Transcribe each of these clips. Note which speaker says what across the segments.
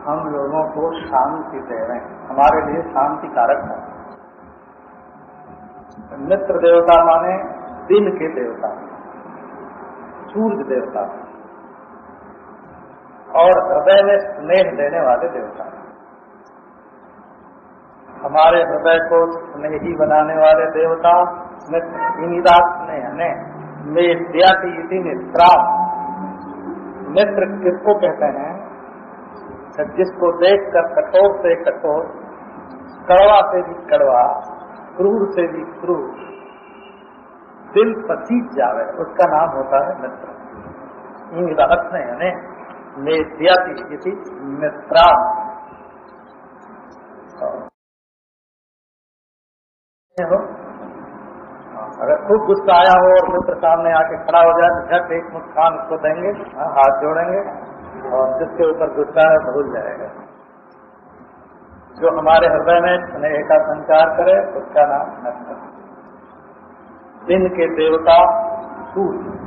Speaker 1: हम लोगों को शांति दे रहे हैं, हमारे लिए शांति कारक है। मित्र देवता माने दिन के देवता, सूर्य देवता, और हृदय में स्नेह देने वाले देवता। हमारे हृदय को स्नेही बनाने वाले देवता मित्र। इनिदा स्नेह ने मेद्याति इति मित्राम। मित्र किसको कहते हैं? जिसको देखकर कठोर से कठोर, कड़वा से भी कड़वा, क्रूर से भी क्रूर दिल पसीज जावे, उसका नाम होता है मित्र। इनिदा स्नेह ने मेद्याति इति मित्राम। अगर खूब गुस्सा आया हो और मित्र सामने आके खड़ा हो जाए तो झट एक मुस्कान उसको देंगे, हाथ जोड़ेंगे, और जिसके ऊपर गुस्सा है भूल जाएगा। जो हमारे हृदय में स्नेह का संचार करे उसका नाम मित्र। दिन के देवता सूर्य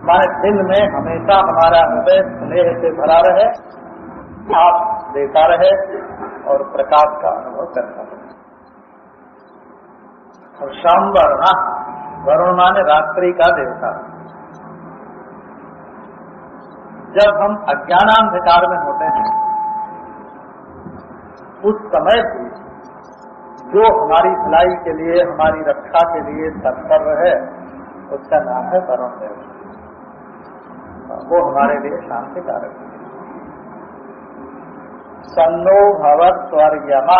Speaker 1: माने दिन में हमेशा हमारा हृदय स्नेह से भरा रहे, आप देता रहे और प्रकाश का अनुभव करता रहे। और शाम वरुण माने रात्रि का देवता। जब हम अज्ञानांधकार में होते हैं उस समय भी जो हमारी भलाई के लिए, हमारी रक्षा के लिए तत्पर रहे उसका नाम है वरुण देवता। वो हमारे लिए शांति कारक है। सन्नो भवत् स्वर्यमा,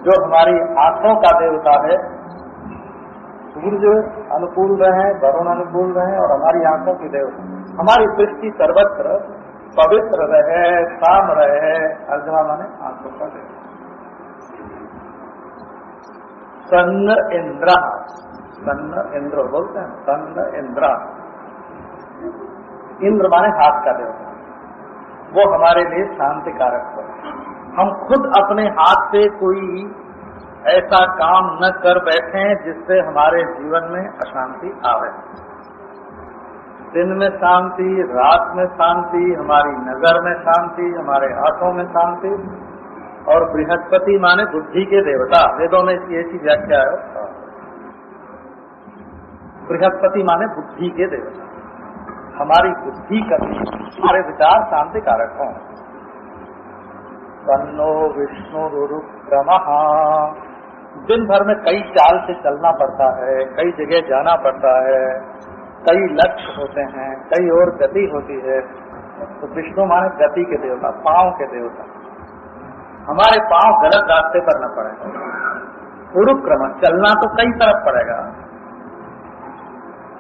Speaker 1: जो हमारी आंखों का देवता है। सूर्य अनुकूल रहे, वरुण अनुकूल रहे और हमारी आंखों की देवता। हमारी दृष्टि सर्वत्र पवित्र रहे, शाम रहे। अर्जुना माने आंखों का देवता। सन्न इंद्र, सन्न इंद्र बोलते हैं, सन्न इंद्र। इंद्र माने हाथ का देवता, वो हमारे लिए शांति कारक है। हम खुद अपने हाथ से कोई ऐसा काम न कर बैठे जिससे हमारे जीवन में अशांति आवे। दिन में शांति, रात में शांति, हमारी नजर में शांति, हमारे हाथों में शांति। और बृहस्पति माने बुद्धि के देवता, वेदों में इसकी ऐसी व्याख्या है। बृहस्पति माने बुद्धि के देवता। हमारी बुद्धि करनी, हमारे विचार शांति कारक हों। तन्नो विष्णुरुक्रमः। दिन भर में कई चाल से चलना पड़ता है, कई जगह जाना पड़ता है, कई लक्ष्य होते हैं, कई और गति होती है। तो विष्णु माने गति के देवता, पांव के देवता। हमारे पांव गलत रास्ते पर न पड़े। उरुक्रम, चलना तो कई तरफ पड़ेगा,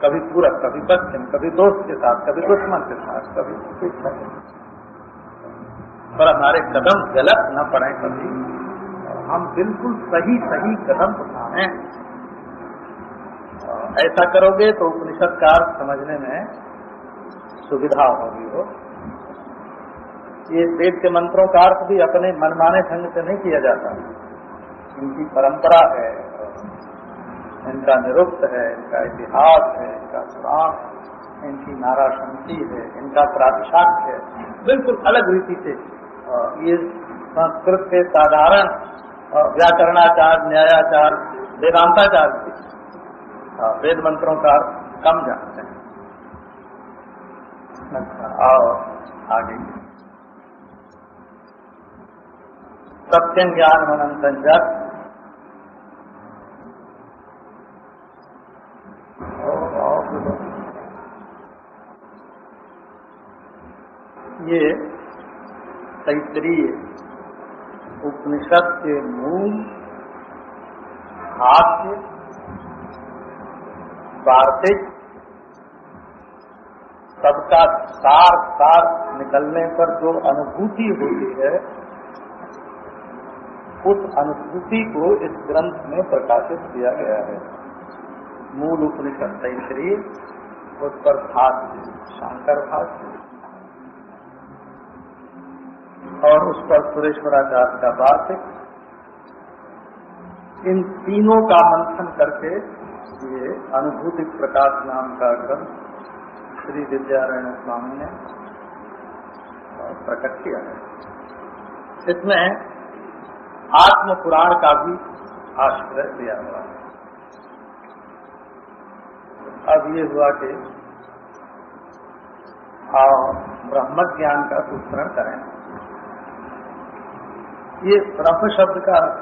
Speaker 1: कभी पूरब, कभी पश्चिम, कभी दोस्त के साथ, कभी दुश्मन के साथ, कभी पीछे, पर हमारे कदम गलत न पड़े कभी। हम बिल्कुल सही सही कदम उठाएं। ऐसा करोगे तो उपनिषद का अर्थ समझने में सुविधा होगी। हो ये वेद के मंत्रों का अर्थ भी अपने मनमाने ढंग से नहीं किया जाता। इनकी परंपरा है, इनका निरुक्त है, इनका इतिहास है, इनका पुराण, इनकी नारा शंति है, इनका प्रातिशाख्य है। बिल्कुल अलग रीति से ये संस्कृत के साधारण व्याकरणाचार्य, न्यायाचार्य, वेदांताचार्य वेद मंत्रों का कम जानते हैं। और आगे सत्यं ज्ञान अनंतं च। ये तैत्तरीय उपनिषद के मूल, हास्य, वार्तिक, सबका सार निकलने पर जो अनुभूति होती है, उस अनुभूति को इस ग्रंथ में प्रकाशित किया गया है। मूल उपनिषद तैत्तरीय, उस पर भाष्य शंकर भाष्य, और उस पर सुरेश्वराचार्य का वार्तिक। इन तीनों का मंथन करके ये अनुभूति प्रकाश नाम का ग्रंथ श्री विद्यारायण स्वामी ने प्रकट किया है। इसमें आत्म पुराण का भी आश्रय दिया हुआ है। अब ये हुआ कि ब्रह्म ज्ञान का सूत्रण करें। ये ब्रह्म शब्द का अर्थ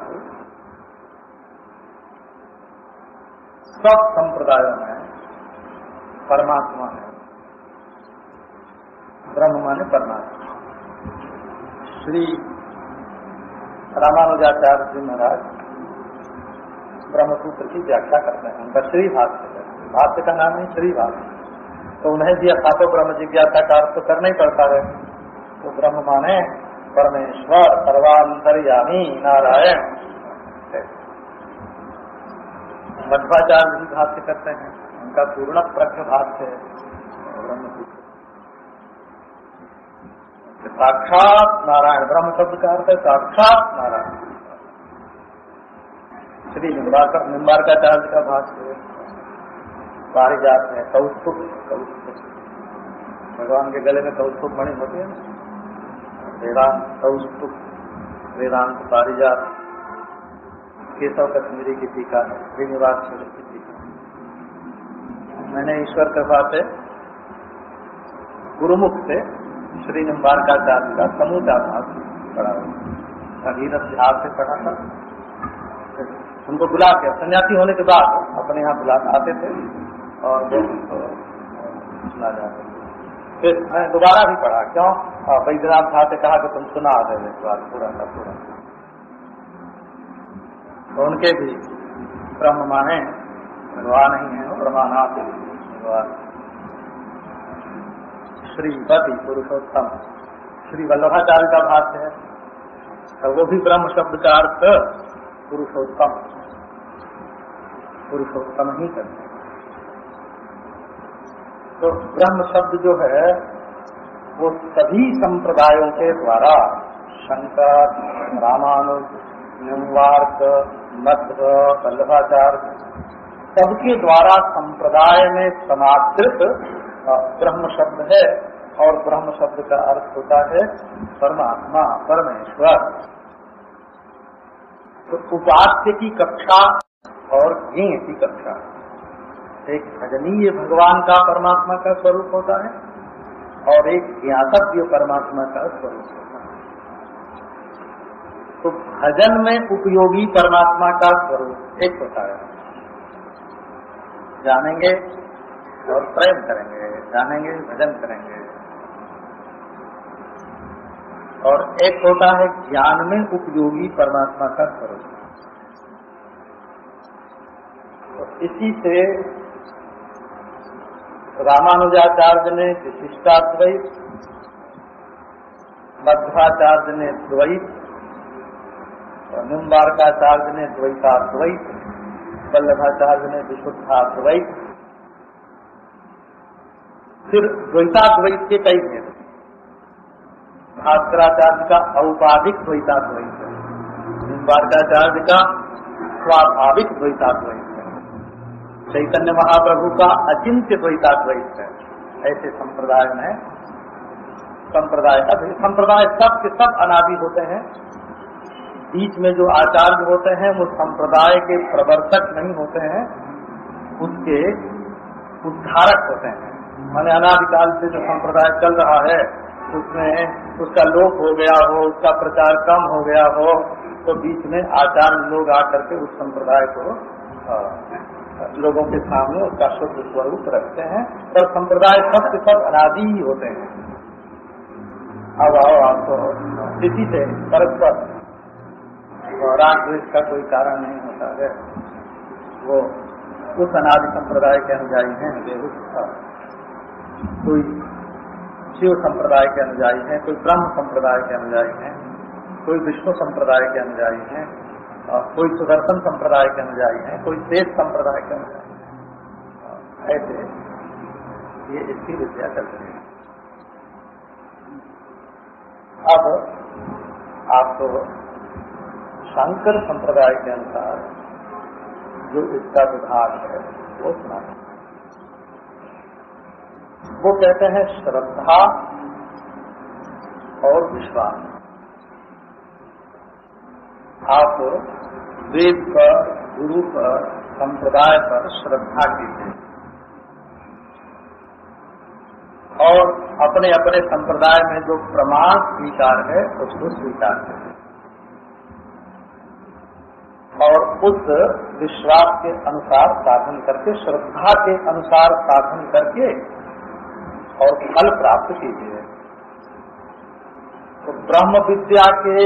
Speaker 1: सब संप्रदायों में परमात्मा है। ब्रह्म माने परमात्मा। श्री रामानुजाचार्य जी महाराज ब्रह्मसूत्र की व्याख्या करते हैं। उनका श्री भाष्य है, भाष्य का नाम है श्री भाष्य। तो उन्हें भी अर्थातो ब्रह्म जिज्ञासा का अर्थ तो करना ही पड़ता है। तो ब्रह्म माने परमेश्वर, सर्वांतर्यामी नारायण। मध्वाचार्य भी भाष्य करते हैं, उनका पूर्ण प्रज्ञ भाष्य है ब्रह्मसूत्र। साक्षात नारायण, ब्रह्म शब्द का अर्थ है साक्षात नारायण। श्री निम्बारकाचार्य का भाष्य है, पारिजात है, कौस्तुभ। भगवान के गले में कौस्तुभ मणि होती है ना, वेदांत कौस्तुभ, वेदांत पारिजात। केशव कश्मीरी की टीका है, श्रीनिवास की टीका। मैंने ईश्वर कृपा से गुरुमुख से श्री निम्बारकाचार्य का समूचा भाष्य पढ़ा, भगीरथ झार से पढ़ा था। उनको बुला के सन्यासी होने के बाद अपने यहाँ बुला आते थे और सुना जाते थे। फिर मैं दोबारा भी पढ़ा, क्यों? वैद्यनाथ झा से कहा कि तुम सुना दे पूरा का पूरा। तो उनके भी ब्रह्म माने भगवान ही है, ब्रह्मानाथ भगवान। श्रीपति पुरुषोत्तम, श्री वल्लभाचार्य का भाष्य है, तो वो भी ब्रह्म शब्द का अर्थ पुरुषोत्तम, पुरुषोत्तम ही करते हैं। तो ब्रह्म शब्द जो है वो सभी संप्रदायों के द्वारा, शंकर, रामानुज, निम्बार्क, मध्व, वल्लभाचार्य, सबके द्वारा संप्रदाय में समादृत ब्रह्म शब्द है। और ब्रह्म शब्द का अर्थ होता है परमात्मा, परमेश्वर। तो उपास्य की कक्षा और ज्ञेय की कक्षा, एक भजनीय भगवान का परमात्मा का स्वरूप होता है और एक ज्ञातव्य परमात्मा का स्वरूप होता है। तो भजन में उपयोगी परमात्मा का स्वरूप एक होता है, जानेंगे और प्रेम करेंगे, जानेंगे भजन करेंगे। और एक होता है ज्ञान में उपयोगी परमात्मा का स्वरूप। तो इसी से रामानुजाचार्य ने विशिष्टाद्वैत, मध्वाचार्य ने द्वैत, निम्बारकाचार्य ने द्वैताद्वैत, वल्लभाचार्य ने विशुद्धाद्वैत। फिर द्वैताद्वैत के कई भेद, भास्कराचार्य का औपाधिक द्वैताद्वैत है, निम्बारकाचार्य का स्वाभाविक द्वैताद्वैत है, चैतन्य महाप्रभु का अचिंत्य द्वैताद्वैत है। ऐसे संप्रदाय में संप्रदाय सब के सब अनादि होते हैं। बीच में जो आचार्य होते हैं वो संप्रदाय के प्रवर्तक नहीं होते हैं, उसके उद्धारक होते हैं। माने अनादिकाल से जो संप्रदाय चल रहा है उसमें उसका लोप हो गया हो, उसका प्रचार कम हो गया हो, तो बीच में आचार्य लोग आकर के उस संप्रदाय को लोगों के सामने उसका शुद्ध स्वरूप रखते हैं। और संप्रदाय सब के सब अनादि ही होते हैं। अब आओ आपको किसी से परस्पर राग द्वेष का कोई कारण नहीं होता है। वो उस अनादि संप्रदाय के अनुयायी हैं, कोई शिव संप्रदाय के अनुयायी हैं, कोई ब्रह्म संप्रदाय के अनुयायी हैं, कोई विष्णु संप्रदाय के अनुयायी हैं, कोई सुदर्शन संप्रदाय के अनुयायी हैं, कोई शेष संप्रदाय के अनुयायी हैं। ऐसे ये इसकी विद्या चलती है। अब आपको शंकर संप्रदाय के अनुसार जो इसका विभाग है वो सुना। वो कहते हैं श्रद्धा और विश्वास। आप वेद पर, गुरु पर, संप्रदाय पर श्रद्धा कीजिए और अपने अपने संप्रदाय में जो प्रमाण स्वीकार है उसको स्वीकार करें और उस विश्वास के अनुसार साधन करके, श्रद्धा के अनुसार साधन करके और फल प्राप्त कीजिए। तो ब्रह्म विद्या के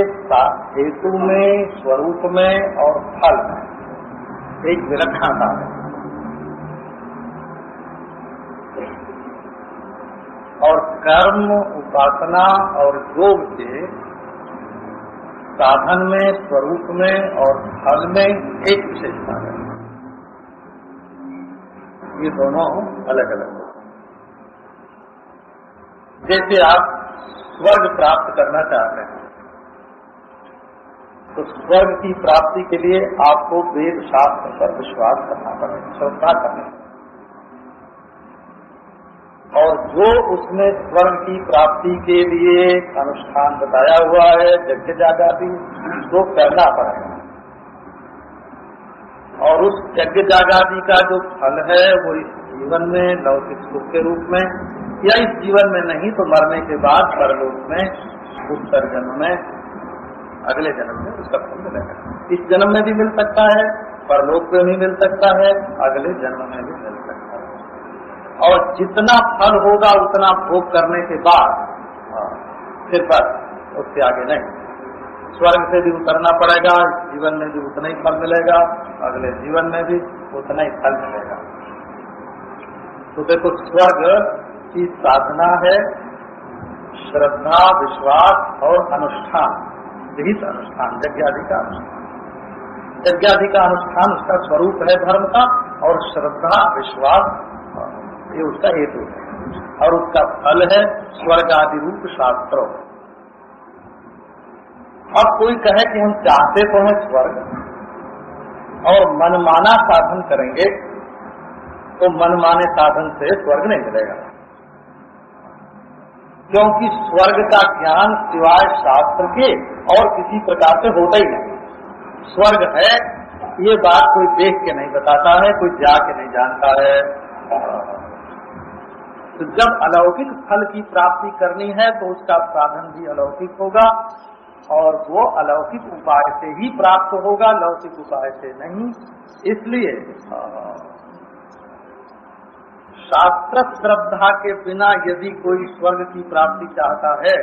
Speaker 1: हेतु में, स्वरूप में और फल में एक विलक्षणता है और कर्म, उपासना और योग के साधन में, स्वरूप में और फल में एक विशेषता है। ये दोनों अलग अलग हैं। जैसे आप स्वर्ग प्राप्त करना चाहते हैं तो स्वर्ग की प्राप्ति के लिए आपको वेद शास्त्र पर विश्वास करना पड़ेगा, श्रद्धा करनी पड़ेगी और जो उसमें स्वर्ग की प्राप्ति के लिए अनुष्ठान बताया हुआ है, यज्ञ जागादि, तो करना पड़ेगा और उस यज्ञ जागादि का जो फल है वो इस जीवन में लौकिक सुख के रूप में या इस जीवन में नहीं तो मरने के बाद परलोक में, उत्तर जन्म में, अगले जन्म में उसका फल मिलेगा। इस जन्म में भी मिल सकता है, परलोक में भी मिल सकता है, अगले जन्म में भी मिल सकता है और जितना फल होगा उतना भोग करने के बाद फिर बस उससे आगे नहीं। स्वर्ग से भी उतरना पड़ेगा, जीवन में भी उतना ही फल मिलेगा, अगले जीवन में भी उतना ही फल मिलेगा। तो देखो, स्वर्ग की साधना है श्रद्धा, विश्वास और अनुष्ठान, विहित अनुष्ठान, यज्ञादि का अनुष्ठान। यज्ञादि का अनुष्ठान उसका स्वरूप है धर्म का और श्रद्धा, विश्वास ये उसका हेतु है और उसका फल है स्वर्ग आदि रूप शास्त्रों। अब कोई कहे कि हम चाहते तो हैं स्वर्ग और मनमाना साधन करेंगे तो मनमाने साधन से स्वर्ग नहीं मिलेगा, क्योंकि स्वर्ग का ज्ञान सिवाय शास्त्र के और किसी प्रकार से होता ही नहीं। स्वर्ग है ये बात कोई देख के नहीं बताता है, कोई जाके नहीं जानता है। तो जब अलौकिक फल की प्राप्ति करनी है तो उसका साधन भी अलौकिक होगा और वो अलौकिक उपाय से ही प्राप्त होगा, लौकिक उपाय से नहीं। इसलिए शास्त्र श्रद्धा के बिना यदि कोई स्वर्ग की प्राप्ति चाहता है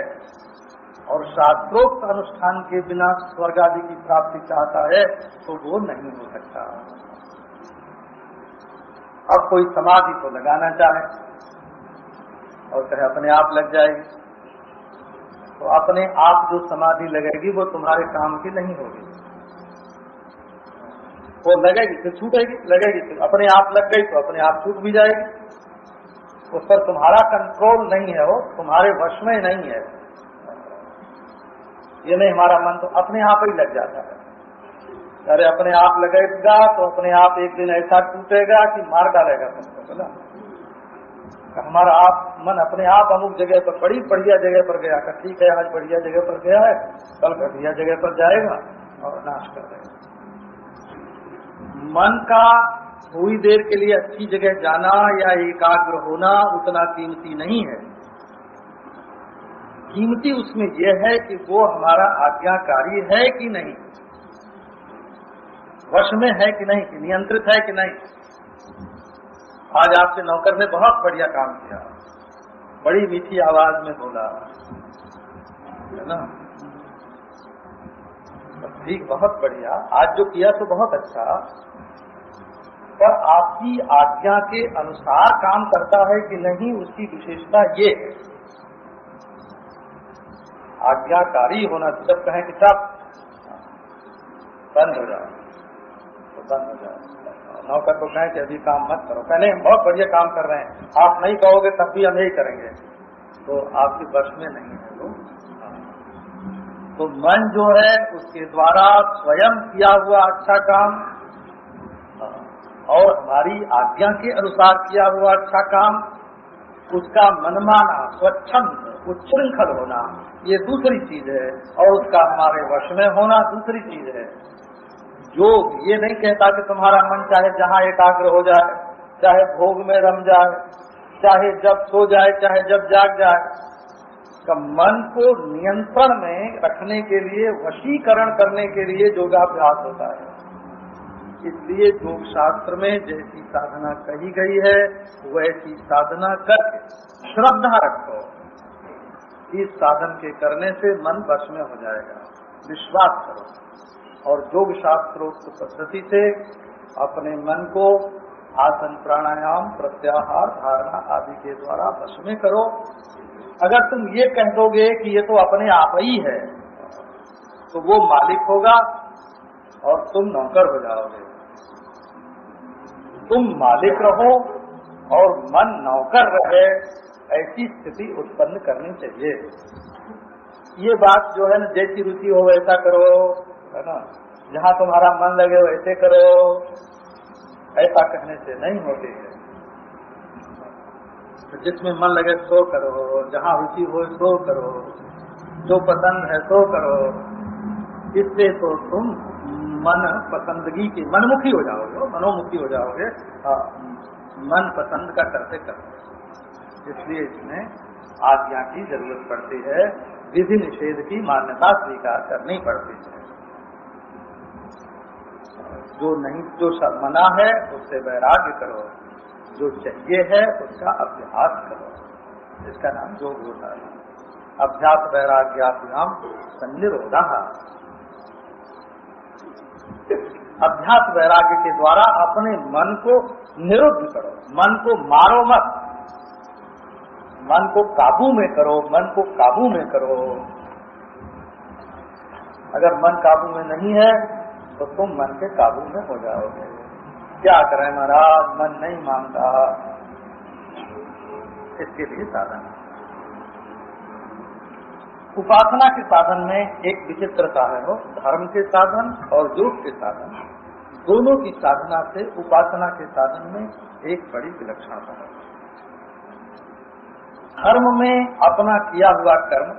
Speaker 1: और शास्त्रोक्त अनुष्ठान के बिना स्वर्ग आदि की प्राप्ति चाहता है तो वो नहीं हो सकता। अब कोई समाधि को लगाना चाहे और कहे अपने आप लग जाएगी, तो अपने आप जो समाधि लगेगी वो तुम्हारे काम की नहीं होगी। वो लगेगी फिर छूटेगी, लगेगी फिर अपने आप लग गई तो अपने आप छूट भी जाएगी। उस पर तुम्हारा कंट्रोल नहीं है, वो तुम्हारे वश में नहीं है। ये नहीं हमारा मन तो अपने आप ही लग जाता है। अरे अपने आप लगेगा तो अपने आप एक दिन ऐसा टूटेगा कि मार डालेगा तुमको, बोला। हमारा आप मन अपने आप अमुक जगह पर, बड़ी बढ़िया जगह पर गया, ठीक है आज बढ़िया जगह पर गया है, कल घटिया जगह पर जाएगा और नाश कर देगा। मन का थोड़ी देर के लिए अच्छी जगह जाना या एकाग्र होना उतना कीमती नहीं है। कीमती उसमें यह है कि वो हमारा आज्ञाकारी है कि नहीं, वश में है कि नहीं, कि नियंत्रित है कि नहीं। आज आपके नौकर ने बहुत बढ़िया काम किया, बड़ी मीठी आवाज में बोला, है ना, ठीक, बहुत बढ़िया, आज जो किया तो बहुत अच्छा, पर आपकी आज्ञा के अनुसार काम करता है कि नहीं, उसकी विशेषता ये है। आज्ञाकारी होना, जब कहें कि सब बंद हो जाए तो बंद हो जाए। नौकर को कहें कि अभी काम मत करो, कहने हम बहुत बढ़िया काम कर रहे हैं, आप नहीं कहोगे तब भी हम यही करेंगे, तो आपके वश में नहीं है वो। तो मन जो है उसके द्वारा स्वयं किया हुआ अच्छा काम और हमारी आज्ञा के अनुसार किया हुआ अच्छा काम, उसका मनमाना स्वच्छंद उच्छृंखल होना ये दूसरी चीज है, और उसका हमारे वश में होना दूसरी चीज है। योग ये नहीं कहता कि तुम्हारा मन चाहे जहाँ एकाग्र हो जाए, चाहे भोग में रम जाए, चाहे जब सो जाए, चाहे जब जाग जाए। का मन को नियंत्रण में रखने के लिए, वशीकरण करने के लिए योगाभ्यास होता है। इसलिए योग शास्त्र में जैसी साधना कही गई है वैसी साधना करके श्रद्धा रखो। इस साधन के करने से मन वश में हो जाएगा, विश्वास करो। और योग शास्त्रोक्त पद्धति से अपने मन को आसन, प्राणायाम, प्रत्याहार, धारणा आदि के द्वारा वश में करो। अगर तुम ये कह दोगे कि ये तो अपने आप ही है, तो वो मालिक होगा और तुम नौकर हो जाओगे। तुम मालिक रहो और मन नौकर रहे, ऐसी स्थिति उत्पन्न करनी चाहिए। ये बात जो है ना, जैसी रुचि हो वैसा करो, है ना, जहाँ तुम्हारा मन लगे वैसे करो, ऐसा कहने से नहीं होती है। तो जिसमें मन लगे सो करो, जहाँ रुचि हो सो करो, जो पसंद है सो करो। इससे तो तुम मन पसंदगी के मनमुखी हो जाओगे, मनोमुखी हो जाओगे, मन पसंद का करते करते। इसलिए इसमें आज्ञा की जरूरत पड़ती है, विधि निषेध की मान्यता स्वीकार करनी पड़ती है। जो नहीं, जो मना है उससे वैराग्य करो, जो चाहिए है उसका अभ्यास करो। इसका नाम योग होता है। अभ्यास वैराग्याभ्याम संनिरोधः। अभ्यास वैराग्य के द्वारा अपने मन को निरुद्ध करो, मन को मारो मत, मन को काबू में करो, मन को काबू में करो। अगर मन काबू में नहीं है तो तुम मन के काबू में हो जाओगे। क्या करें महाराज, मन नहीं मानता। इसके लिए साधन, उपासना के साधन में एक विचित्रता है, वो धर्म के साधन और योग के साधन, दोनों की साधना से उपासना के साधन में एक बड़ी विलक्षणता है। धर्म में अपना किया हुआ कर्म,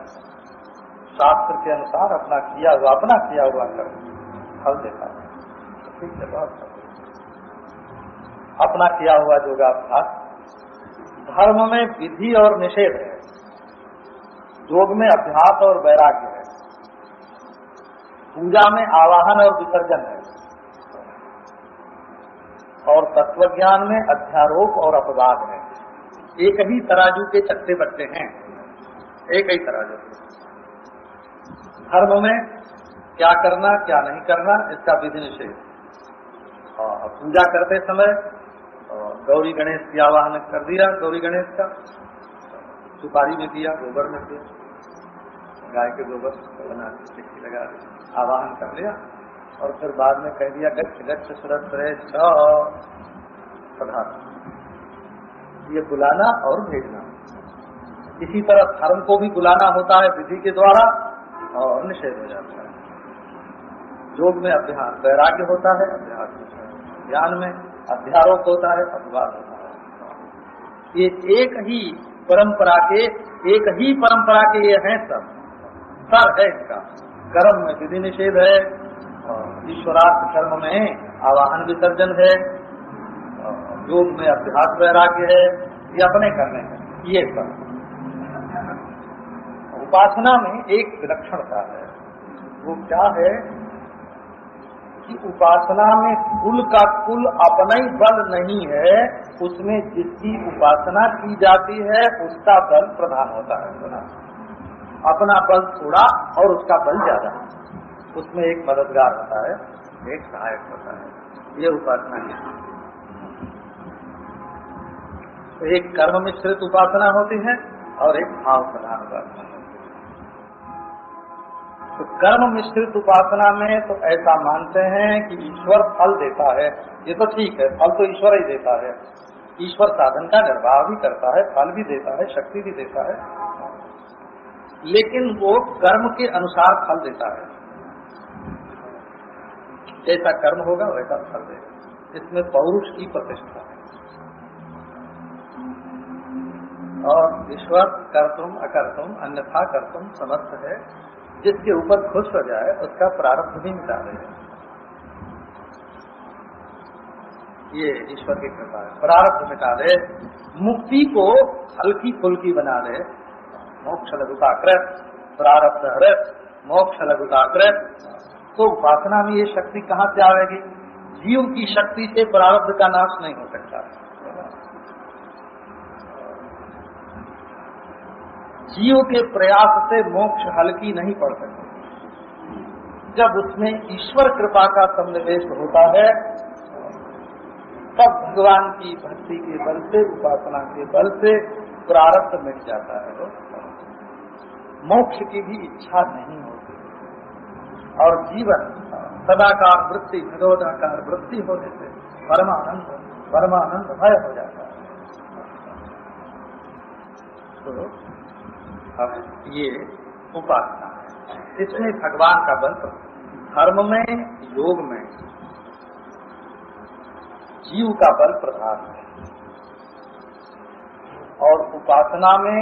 Speaker 1: शास्त्र के अनुसार अपना किया हुआ कर्म फल देता है। ठीक है, बहुत अपना किया हुआ योगाभ्यास। धर्म में विधि और निषेध है, योग में अभ्यास और वैराग्य है, पूजा में आवाहन और विसर्जन है, और तत्वज्ञान में अध्यारोप और अपवाद है। एक ही तराजू के चट्टे बट्टे हैं, एक ही तराजू। धर्म में क्या करना क्या नहीं करना इसका विधि निषेध। पूजा करते समय गौरी गणेश की आवाहन कर दिया, गौरी गणेश का सुपारी में दिया, गोबर में दिया, गाय के गोबर बना चिट्ठी लगा दी, आवाहन कर लिया, और फिर बाद में कह दिया गच्छ गच्छ सुरश्रेष्ठ पदार्थ। ये बुलाना और भेजना। इसी तरह धर्म को भी बुलाना होता है विधि के द्वारा और निषेध हो जाता है। योग में अभ्यास वैराग्य होता है, अभ्यास होता है, ज्ञान में अध्यारोप होता है, अपवाद होता है। ये एक ही परंपरा के ये हैं सब, सर है इनका। कर्म में विधि निषेध है, ईश्वरार्थ कर्म में आवाहन विसर्जन है, योग में अभ्यास वैराग्य है, ये अपने करने हैं। ये सब उपासना में एक विलक्षणता है। वो क्या है कि उपासना में कुल का कुल अपना ही बल नहीं है, उसमें जिसकी उपासना की जाती है उसका बल प्रधान होता है। अपना बल थोड़ा और उसका बल ज्यादा, उसमें एक मददगार होता है, एक सहायक होता है। ये उपासना है। तो एक कर्म मिश्रित उपासना होती है और एक भाव प्रधान उपासना होती है। तो कर्म मिश्रित उपासना में तो ऐसा मानते हैं कि ईश्वर फल देता है। ये तो ठीक है, फल तो ईश्वर ही देता है। ईश्वर साधन का निर्वाह भी करता है, फल भी देता है, शक्ति भी देता है, लेकिन वो कर्म के अनुसार फल देता है। जैसा कर्म होगा वैसा फल देगा। इसमें पौरुष की प्रतिष्ठा है। और ईश्वर कर्तुम अकर्तुम अन्यथा कर्तुम समर्थ है। जिसके ऊपर खुश हो जाए उसका प्रारब्ध भी मिटा दे। ये ईश्वर की कृपा है। प्रारब्ध मिटा दे, मुक्ति को हल्की फुल्की बना दे। मोक्ष लघुताकृत प्रारब्ध हृत मोक्ष लघुताकृत। तो उपासना में ये शक्ति कहाँ से आवेगी? जीव की शक्ति से प्रारब्ध का नाश नहीं हो सकता। जीव के प्रयास से मोक्ष हल्की नहीं पड़ सकती। जब उसमें ईश्वर कृपा का सन्निवेश होता है तब भगवान की भक्ति के बल से, उपासना के बल से प्रारब्ध मिट जाता है। मोक्ष की भी इच्छा नहीं होती और जीवन सदाकार वृत्ति, निरोधाकार वृत्ति होने से परमानंदमय हो जाता है। तो अब ये उपासना है, इसमें भगवान का बल, धर्म में, योग में जीव का बल प्रधान है और उपासना में,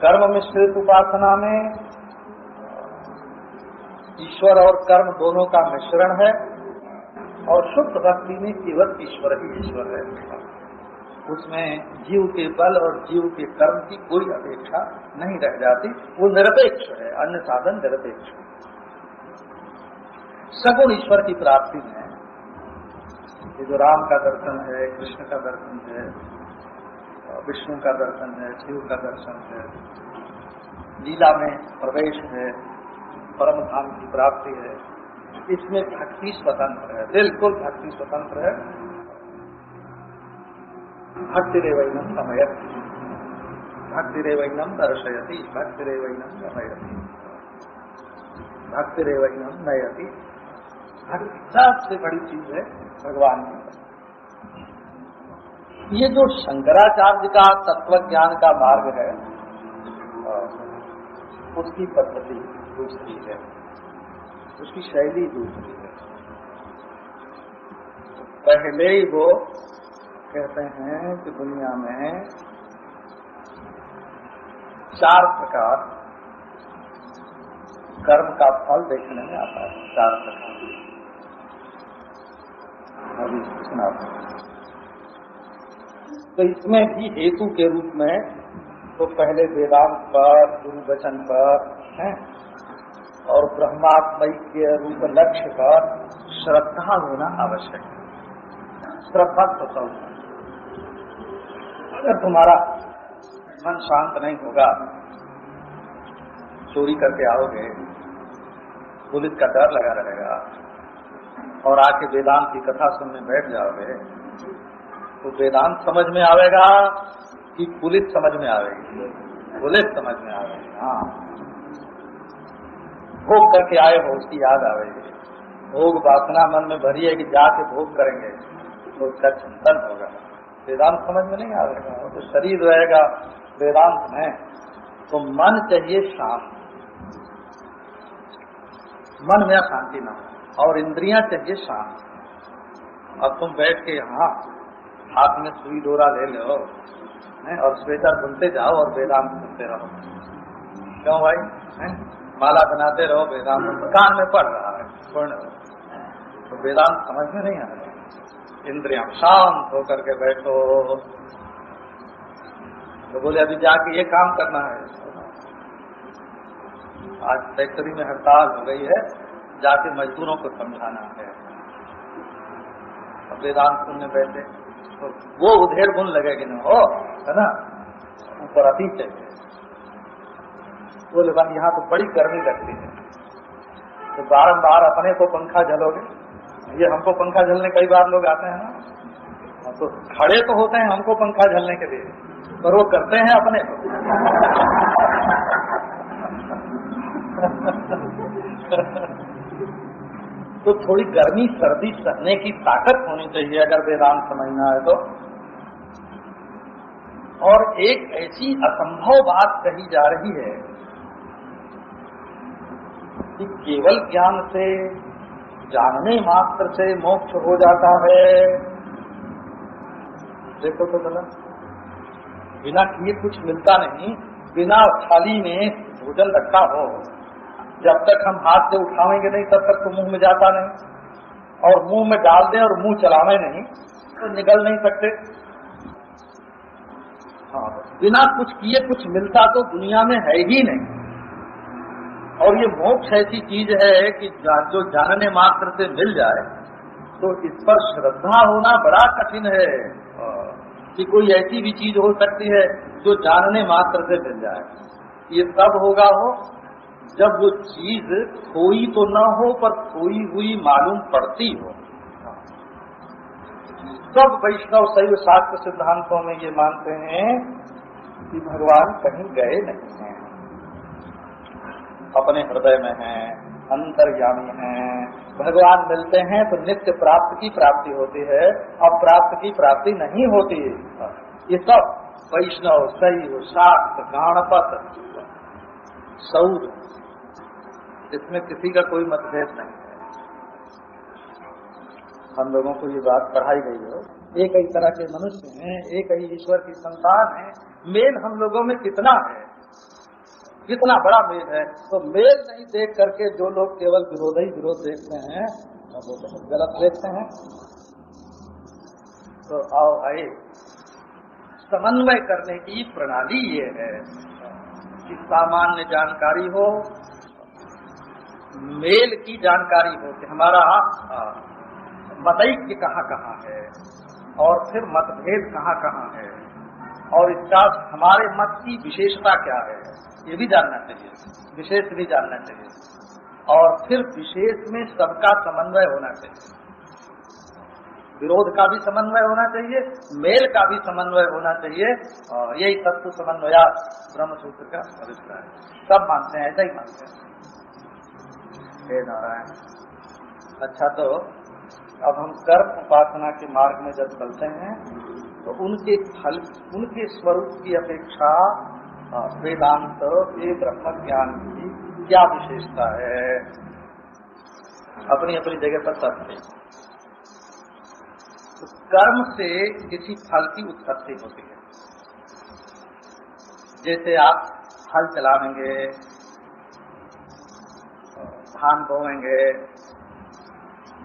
Speaker 1: कर्म मिश्रित उपासना में ईश्वर और कर्म दोनों का मिश्रण है और शुद्ध भक्ति में केवल ईश्वर ही ईश्वर है। उसमें जीव के बल और जीव के कर्म की कोई अपेक्षा नहीं रह जाती। वो निरपेक्ष है, अन्य साधन निरपेक्ष है। सगुण ईश्वर की प्राप्ति में ये जो राम का दर्शन है, कृष्ण का दर्शन है, विष्णु का दर्शन है, शिव का दर्शन है, लीला में प्रवेश है, परम धाम की प्राप्ति है, इसमें भक्ति स्वतंत्र है, बिल्कुल भक्ति स्वतंत्र है। भक्तिरेवैनम समयति, भक्तिरेवैनम दर्शयति, भक्तिरेवैनम गमयति, भक्तिरेवैनम नयति। भक्ति सबसे बड़ी चीज है भगवान की। ये जो शंकराचार्य का तत्व ज्ञान का मार्ग है उसकी पद्धति दूसरी है, उसकी शैली दूसरी है। पहले ही वो कहते हैं कि दुनिया में 4 प्रकार कर्म का फल देखने में आता है। 4 प्रकार अभी सुनाते हैं। तो इसमें भी हेतु के रूप में तो पहले वेदांत पर, गुरु वचन पर हैं और ब्रह्मात्मय के रूप लक्ष्य पर श्रद्धा होना आवश्यक है। श्रद्धा तो सब, अगर तुम्हारा मन शांत नहीं होगा, चोरी करके आओगे, पुलिस का डर लगा रहेगा और आके वेदांत की कथा सुनने बैठ जाओगे तो वेदांत समझ में आवेगा कि पुलिस समझ में आवेगी? पुलिस समझ में आवेगी। हाँ, भोग करके आए हो उसकी याद आवेगी। भोग वासना मन में भरी है कि जाके भोग करेंगे तो उसका चिंतन होगा। वेदांत समझ में नहीं आवेगा। तो शरीर रहेगा वेदांत में तो मन चाहिए शांत, मन में शांति ना हो और इंद्रियां चाहिए शांत। अब तुम बैठ के यहाँ हाथ में सुई डोरा ले लो और स्वेटर बुनते जाओ और वेदांत सुनते रहो। क्यों भाई? माला बनाते रहो, वेदांत कान में पड़ रहा है, तो वेदांत समझ में नहीं आ रहा। इंद्रियां शांत होकर के बैठो। तो बोले अभी जाके ये काम करना है, आज फैक्ट्री में हड़ताल हो गई है, जाके मजदूरों को समझाना है। अब वेदांत सुनने बैठे तो वो उधेड़ गुण लगेगी ना, हो है ना, ऊपर अति चाहिए। बोले भाई यहाँ तो बड़ी गर्मी लगती है, तो बारंबार अपने को पंखा झलोगे। ये हमको पंखा झलने कई बार लोग आते हैं ना, तो खड़े तो होते हैं हमको पंखा झलने के लिए, पर वो करते हैं अपने को। तो थोड़ी गर्मी सर्दी सहने की ताकत होनी चाहिए अगर वेदांत समझना है तो। और एक ऐसी असंभव बात कही जा रही है कि केवल ज्ञान से, जानने मात्र से मोक्ष हो जाता है। देखो तो भला, बिना किए कुछ मिलता नहीं। बिना थाली में भोजन रखा हो, जब तक हम हाथ से उठावेंगे नहीं तब तक तो मुंह में जाता नहीं, और मुंह में डाल दें और मुंह चलावे नहीं तो निगल नहीं सकते। हाँ, बिना कुछ किए कुछ मिलता तो दुनिया में है ही नहीं। और ये मोक्ष ऐसी चीज है कि जो जानने मात्र से मिल जाए तो इस पर श्रद्धा होना बड़ा कठिन है कि कोई ऐसी भी चीज हो सकती है जो जानने मात्र से मिल जाए। ये तब होगा हो जब वो चीज खोई तो न हो पर खोई हुई मालूम पड़ती हो। सब वैष्णव शैव शास्त्र सिद्धांतों में ये मानते हैं कि भगवान कहीं गए नहीं हैं, अपने हृदय में हैं, अंतर्यामी हैं। भगवान मिलते हैं तो नित्य प्राप्त की प्राप्ति होती है, अप्राप्त की प्राप्ति नहीं होती। ये सब वैष्णव शैव शाक्त गणपत सौर, इसमें किसी का कोई मतभेद नहीं है। हम लोगों को ये बात पढ़ाई गई हो, एक ही तरह के मनुष्य हैं, एक ही ईश्वर की संतान है, मेल हम लोगों में कितना है, कितना बड़ा मेल है। तो मेल नहीं देख करके जो लोग केवल विरोध ही विरोध देखते हैं वो बहुत गलत देखते हैं। तो आओ आए, समन्वय करने की प्रणाली ये है कि सामान्य जानकारी हो, मेल की जानकारी हो कि हमारा मतैक्य कहाँ कहाँ है और फिर मतभेद कहाँ कहाँ है और इसका हमारे मत की विशेषता क्या है, ये भी जानना चाहिए, विशेष भी जानना चाहिए। और फिर विशेष में सबका समन्वय होना चाहिए, विरोध का भी समन्वय होना चाहिए, मेल का भी समन्वय होना चाहिए। यही तत्व समन्वया ब्रह्म सूत्र का अभिप्राय है। सब मानते हैं, ऐसा ही मानते हैं। हे नारायण। अच्छा, तो अब हम कर्म उपासना के मार्ग में जब चलते हैं तो उनके फल, उनके स्वरूप की अपेक्षा वेदांत ये ब्रह्म ज्ञान की क्या विशेषता है, अपनी अपनी जगह पर सत्य। तो कर्म से किसी फल की उत्पत्ति होती है। जैसे आप हल चलावेंगे, धान बोएंगे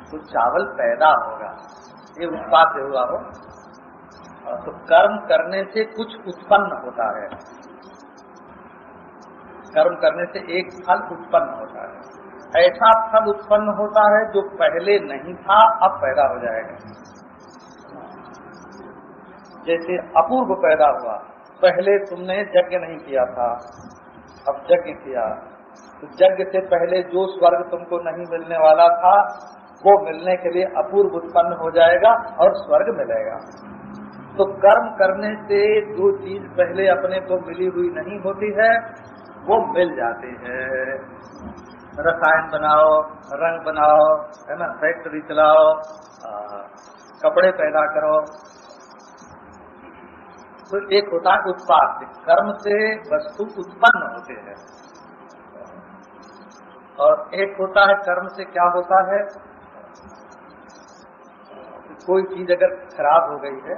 Speaker 1: तो चावल पैदा होगा, ये उत्पाद से हुआ हो। तो कर्म करने से कुछ उत्पन्न होता है, कर्म करने से एक फल उत्पन्न होता है। ऐसा फल उत्पन्न होता है जो पहले नहीं था, अब पैदा हो जाएगा। जैसे अपूर्व पैदा हुआ, पहले तुमने यज्ञ नहीं किया था, अब यज्ञ किया, तो यज्ञ से पहले जो स्वर्ग तुमको नहीं मिलने वाला था वो मिलने के लिए अपूर्व उत्पन्न हो जाएगा और स्वर्ग मिलेगा। तो कर्म करने से जो चीज पहले अपने को मिली हुई नहीं होती है वो मिल जाती है। रसायन बनाओ, रंग बनाओ, है ना, फैक्ट्री चलाओ, कपड़े पैदा करो, तो एक होता है उत्पाद। कर्म से वस्तु उत्पन्न होते हैं। और एक होता है कर्म से क्या होता है, कोई चीज अगर खराब हो गई है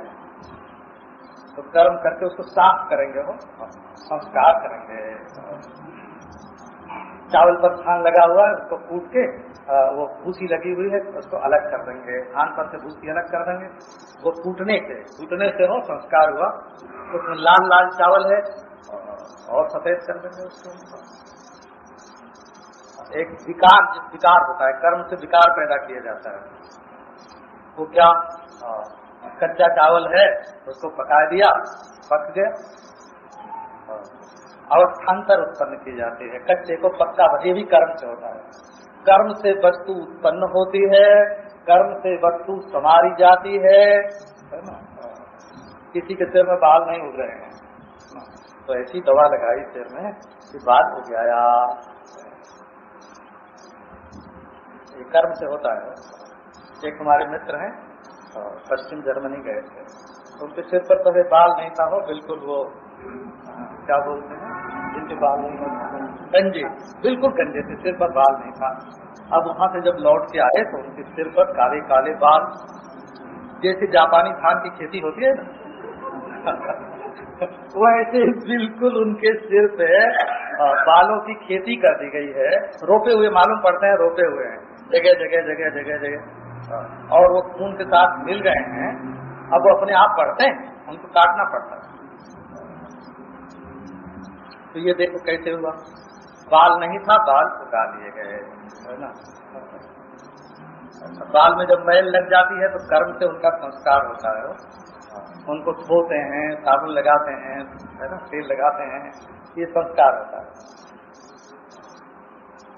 Speaker 1: तो कर्म करके उसको साफ करेंगे, वो संस्कार करेंगे। चावल पर धान लगा हुआ है, उसको कूट के वो भूसी लगी हुई है उसको अलग कर देंगे, धान पर से भूसी अलग कर देंगे। वो कूटने से हो संस्कार हुआ, उसमें लाल लाल चावल है और सफेद कर देंगे उसको। एक विकार होता है, कर्म से विकार पैदा किया जाता है। वो क्या, कच्चा चावल है उसको पका दिया, पक गया, अवस्थान्तर उत्पन्न की जाती है, कच्चे को पक्का, ये भी कर्म से होता है। कर्म से वस्तु उत्पन्न होती है, कर्म से वस्तु संवारी जाती है ना। किसी के सिर में बाल नहीं उग रहे हैं तो ऐसी दवा लगाई सिर में कि बाल उग गया, ये कर्म से होता है। एक हमारे मित्र हैं, पश्चिम जर्मनी गए थे, तो उनके सिर पर पहले बाल नहीं था, वो बिल्कुल वो क्या बोलते हैं जिनके बाल नहीं होते, गंजे, बिल्कुल गंजे थे, सिर पर बाल नहीं था। अब वहां से जब लौट के आए तो उनके सिर पर काले काले बाल, जैसे जापानी धान की खेती होती है ना वैसे बिल्कुल उनके सिर पे बालों की खेती कर दी गई है, रोपे हुए मालूम पड़ते हैं, रोपे हुए हैं जगह जगह जगह जगह जगह, और वो खून के साथ मिल गए हैं। अब वो अपने आप बढ़ते हैं, उनको काटना पड़ता है। तो ये देखो कैसे हुआ, बाल नहीं था, बाल उगा लिए गए, है ना। बाल में जब मैल लग जाती है तो कर्म से उनका संस्कार होता है, उनको धोते हैं, साबुन लगाते हैं, है ना, तेल लगाते हैं, ये संस्कार होता है।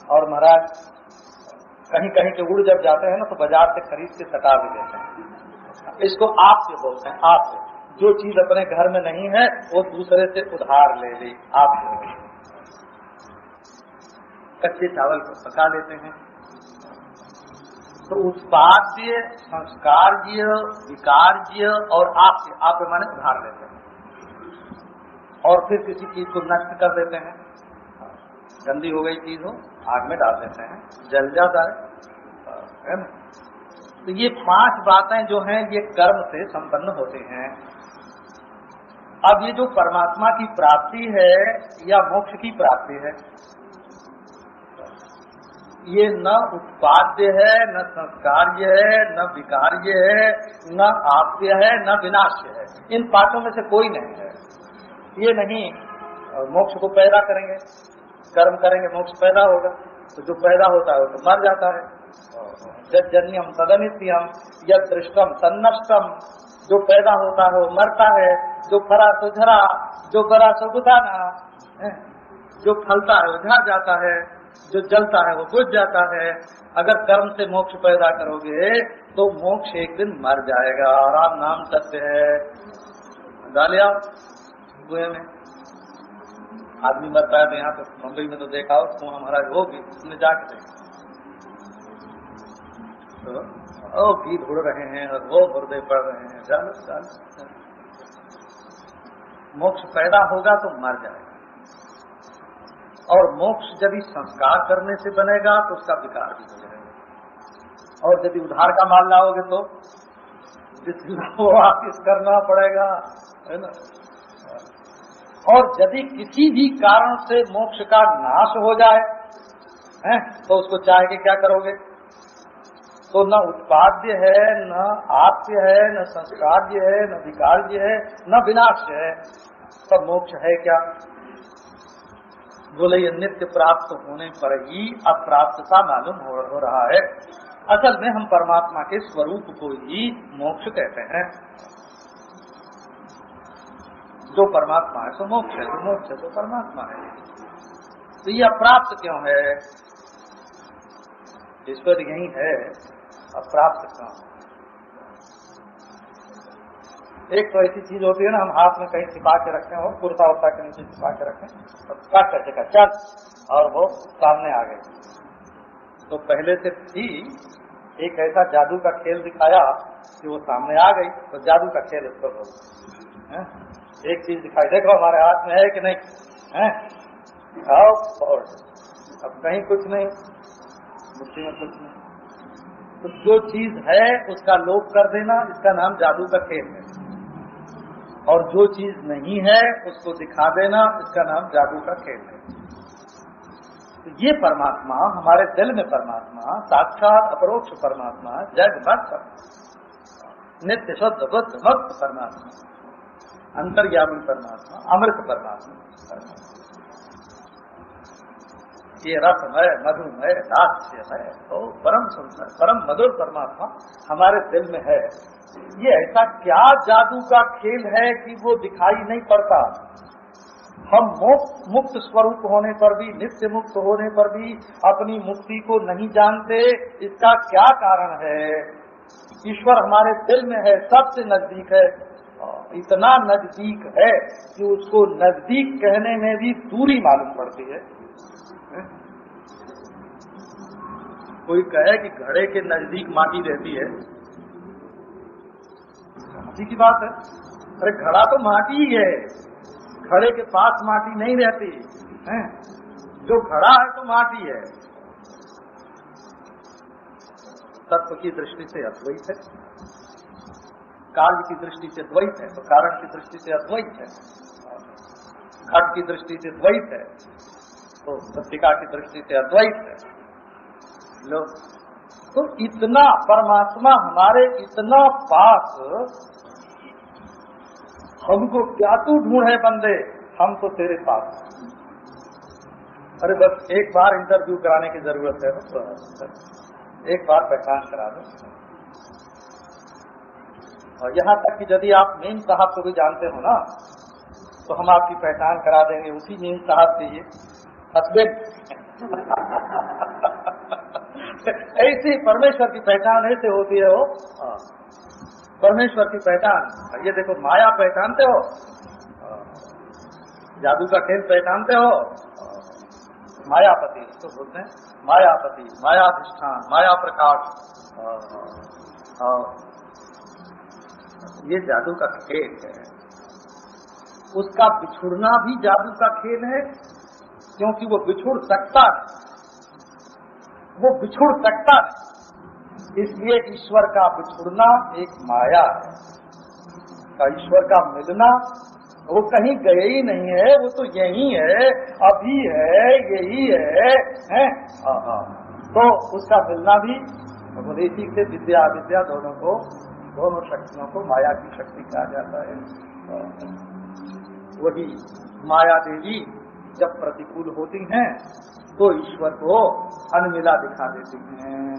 Speaker 1: और महाराज कहीं कहीं के उड़ जब जाते हैं ना तो बाजार से खरीद के सटा भी देते हैं। इसको आप से बोलते हैं, आप से। जो चीज अपने घर में नहीं है वो दूसरे से उधार ले ली, आप से। कच्चे चावल को पका लेते हैं। तो उत्पाद्य, संस्कारज्य, विकारज्य और आपसे, आप माने उधार लेते हैं और फिर किसी चीज को नष्ट कर देते हैं। गंदी हो गई चीज हो, आग में डाल देते हैं, जल जाता है ना। तो ये 5 बातें जो हैं ये कर्म से संपन्न होते हैं। अब ये जो परमात्मा की प्राप्ति है या मोक्ष की प्राप्ति है, ये न उत्पाद्य है, न संस्कार्य है, न विकार्य है, न आप्य है, न विनाश्य है। इन पांचों में से कोई नहीं है। ये नहीं मोक्ष को पैदा करेंगे, कर्म करेंगे मोक्ष पैदा होगा। तो जो पैदा होता है वो तो मर जाता है। यज्जन्यम तदनित्यम यद दृष्टम तन्नष्टम, जो पैदा होता है वो मरता है, जो फरा तो झरा, जो बरा सो बुझाना, जो फलता है वो झड़ जाता है, जो जलता है वो बुझ जाता है। अगर कर्म से मोक्ष पैदा करोगे तो मोक्ष एक दिन मर जाएगा। राम नाम सत्य है। डालिया कुएं में आदमी मरता है तो यहाँ पे मुंबई में तो देखा हो, कुआं महाराज वो भी उसने जाके देखा तो ओ घी ढूंढ रहे हैं और वो मुर्दे पड़ रहे हैं। चल मोक्ष पैदा होगा तो मर जाएगा। और मोक्ष यदि संस्कार करने से बनेगा तो उसका विकार भी हो जाएगा। और यदि उधार का माल लाओगे तो वो वापिस करना पड़ेगा, है ना। और यदि किसी भी कारण से मोक्ष का नाश हो जाए हैं, तो उसको चाह के क्या करोगे? तो न उत्पाद्य है, न आप्य है, न संस्कार्य है, न विकार्य है, न विनाश्य है। सब मोक्ष है क्या? बोले ये नित्य प्राप्त होने पर ही अप्राप्तता मालूम हो रहा है। असल में हम परमात्मा के स्वरूप को ही मोक्ष कहते हैं। जो परमात्मा है सो मोक्ष है, जो मोक्ष है तो परमात्मा है। तो ये अप्राप्त क्यों है? ईश्वर यही है, अप्राप्त क्यों? एक तो ऐसी चीज होती है ना, हम हाथ में कहीं छिपा के रखें हो, कुर्ता उर्ता के नीचे छिपा के रखें और कट करके का चल और वो सामने आ गई। तो पहले से थी एक ऐसा जादू का खेल दिखाया कि वो सामने आ गई, तो जादू का खेल उसको बोलते। एक चीज दिखाई, देखो हमारे हाथ में है कि नहीं है, आओ और अब कहीं कुछ नहीं, मुट्ठी में कुछ नहीं। तो जो चीज है उसका लोप कर देना, इसका नाम जादू का खेल है। और जो चीज नहीं है उसको दिखा देना, इसका नाम जादू का खेल है। तो ये परमात्मा, हमारे दिल में परमात्मा, साक्षात अपरोक्ष परमात्मा, जग भक्त नित्य शुद्ध बुद्ध मुक्त परमात्मा, अंतर्यामी परमात्मा, अमृत परमात्मा, ये रसमय, मधुमय, दास्यमय, तो परम सुंदर, परम मधुर परमात्मा हमारे दिल में है। ये ऐसा क्या जादू का खेल है कि वो दिखाई नहीं पड़ता? हम मुक्त स्वरूप होने पर भी, नित्य मुक्त होने पर भी अपनी मुक्ति को नहीं जानते। इसका क्या कारण है? ईश्वर हमारे दिल में है, सबसे नजदीक है, इतना नजदीक है कि उसको नजदीक कहने में भी दूरी मालूम पड़ती है। कोई कहे कि घड़े के नजदीक माटी रहती है, माटी की बात है। अरे घड़ा तो माटी ही है, घड़े के पास माटी नहीं रहती है। जो घड़ा है तो माटी है। तत्व की दृष्टि से अद्वैत है, कार्य की दृष्टि से द्वैत है, तो कारण की दृष्टि से अद्वैत है। घट की दृष्टि से द्वैत है, तो मृत्तिका की दृष्टि से अद्वैत है। लो, तो इतना परमात्मा हमारे इतना पास, हमको क्या तू ढूंढे बंदे, हम तो तेरे पास। अरे बस एक बार इंटरव्यू कराने की जरूरत है, तो एक बार पहचान करा दो। और यहाँ तक कि यदि आप मीम साहब को भी जानते हो ना, तो हम आपकी पहचान करा देंगे उसी मीम साहब से, ये हस्बैंड। ऐसी परमेश्वर की पहचान ऐसे होती है वो, परमेश्वर की पहचान। ये देखो, माया पहचानते हो, जादू का खेल पहचानते हो, मायापति तो बोलते हैं, मायापति, मायाधिष्ठान, माया प्रकाश, ये जादू का खेल है। उसका बिछुड़ना भी जादू का खेल है, क्योंकि वो बिछुड़ सकता है, वो बिछुड़ सकता है। इसलिए ईश्वर का बिछुड़ना एक माया है, ईश्वर का मिलना वो कहीं गए ही नहीं है, वो तो यही है, अभी है, यही है? तो उसका मिलना भी उपदेशी से विद्या अविद्या दोनों शक्तियों को माया की शक्ति कहा जाता है। वही माया देवी जब प्रतिकूल होती हैं तो ईश्वर को अनमिला दिखा देती हैं,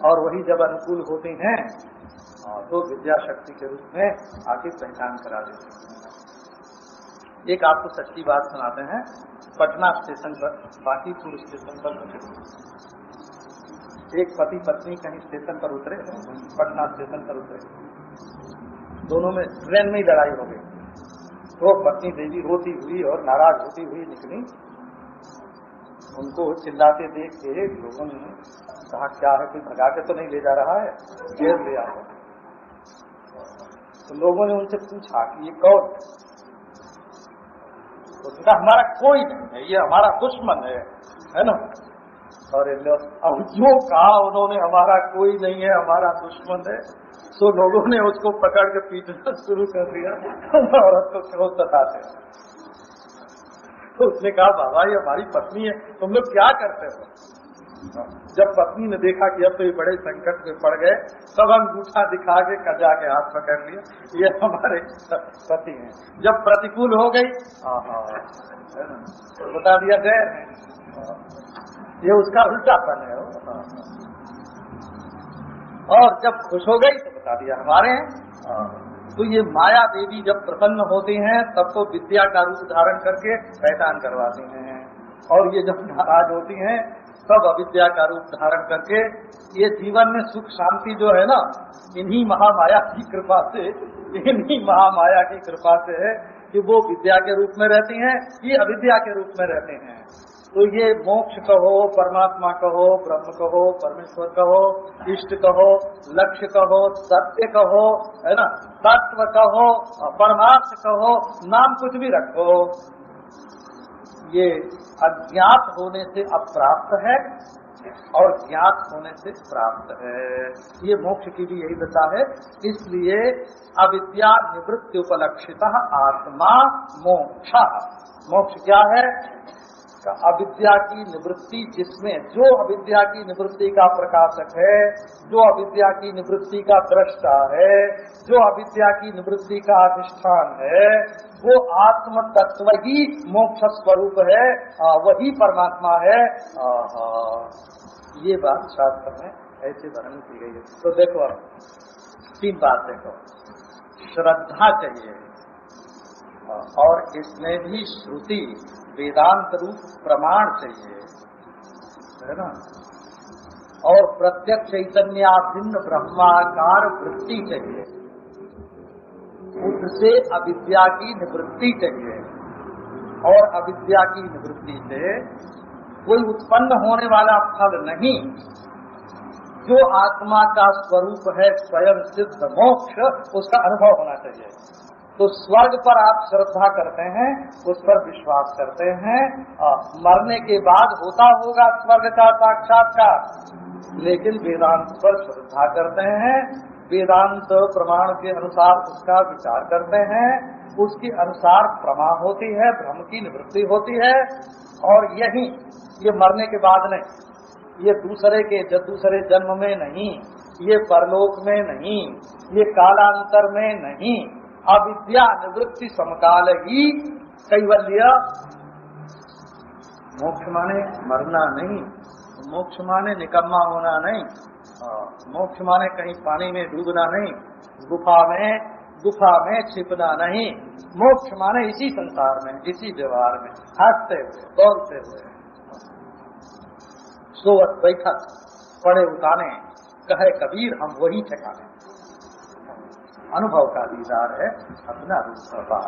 Speaker 1: और वही जब अनुकूल होती हैं तो विद्या शक्ति के रूप में आके पहचान करा देती हैं। एक आपको सच्ची बात सुनाते हैं। पटना स्टेशन पर, बांकीपुर स्टेशन पर एक पति पत्नी कहीं स्टेशन पर उतरे, पटना स्टेशन पर उतरे, दोनों में ट्रेन में ही लड़ाई हो गई। तो पत्नी देवी रोती हुई और नाराज होती हुई निकली। उनको चिल्लाते देख के लोगों ने कहा, क्या है, कोई भगा के तो नहीं ले जा रहा है, घेर लिया है। तो लोगों ने उनसे पूछा कि ये कौन है? उसका हमारा कोई नहीं है, ये हमारा दुश्मन है ना। और अब जो कहा उन्होंने, हमारा कोई नहीं है, हमारा दुश्मन है, तो लोगों ने उसको पकड़ के पीटना शुरू कर दिया। औरत को क्यों सताते? तो उसने कहा, बाबा ये हमारी पत्नी है, तुम लोग क्या करते हो? जब पत्नी ने देखा कि अब तो ये बड़े संकट में पड़ गए, तब अंगूठा दिखा के कजा के हाथ पकड़ लिया, ये हमारे पति हैं। जब प्रतिकूल हो गई तो बता दिया गए, ये उसका उल्टापन है। और जब खुश हो गई तो बता दिया हमारे हैं। तो ये माया देवी जब प्रसन्न होती हैं तब तो विद्या का रूप धारण करके पहचान करवाती हैं, और ये जब नाराज होती हैं तब अविद्या का रूप धारण करके, ये जीवन में सुख शांति जो है ना, इन्हीं महामाया की कृपा से, इन्हीं महामाया की कृपा से है कि वो विद्या के रूप में रहती हैं, ये अविद्या के रूप में रहते हैं। तो ये मोक्ष कहो, परमात्मा कहो, ब्रह्म कहो, परमेश्वर कहो, इष्ट कहो, लक्ष्य कहो, सत्य कहो, है ना, तत्व कहो, परमार्थ कहो, नाम कुछ भी रखो, ये अज्ञात होने से अप्राप्त है और ज्ञात होने से प्राप्त है। ये मोक्ष की भी यही दशा है। इसलिए अविद्या निवृत्ति उपलक्षिता आत्मा मोक्ष। मोक्ष क्या है? अविद्या की निवृत्ति, जिसमें जो अविद्या की निवृत्ति का प्रकाशक है, जो अविद्या की निवृत्ति का दृष्टा है, जो अविद्या की निवृत्ति का अधिष्ठान है, वो आत्म तत्व ही मोक्ष स्वरूप है, वही परमात्मा है। ये बात शास्त्र में ऐसे वर्णन की गई है। तो देखो, तीन बात देखो, श्रद्धा चाहिए, और इसमें भी श्रुति वेदांत रूप प्रमाण चाहिए, है ना, और प्रत्यक्ष चैतन्याभिन्न ब्रह्माकार वृत्ति चाहिए, उससे अविद्या की निवृत्ति चाहिए, और अविद्या की निवृत्ति से कोई उत्पन्न होने वाला फल नहीं, जो आत्मा का स्वरूप है स्वयं सिद्ध मोक्ष, उसका अनुभव होना चाहिए। तो स्वर्ग पर आप श्रद्धा करते हैं, उस पर विश्वास करते हैं, मरने के बाद होता होगा स्वर्ग का साक्षात्कार, लेकिन वेदांत पर श्रद्धा करते हैं, वेदांत प्रमाण के अनुसार उसका विचार करते हैं, उसके अनुसार प्रमा होती है, भ्रम की निवृत्ति होती है। और यही ये मरने के बाद नहीं, ये दूसरे जन्म में नहीं, ये परलोक में नहीं, ये कालांतर में नहीं, अविद्या निवृत्ति समकाल ही कैवल्य। मोक्ष माने मरना नहीं, मोक्ष माने निकम्मा होना नहीं, मोक्ष माने कहीं पानी में डूबना नहीं, गुफा में छिपना नहीं। मोक्ष माने इसी संसार में, इसी व्यवहार में हंसते हुए बोलते हुए, सोवत बैठक पड़े उठाने, कहे कबीर हम वही ठिकाने। अनुभव का दीदार है अपना रूप का।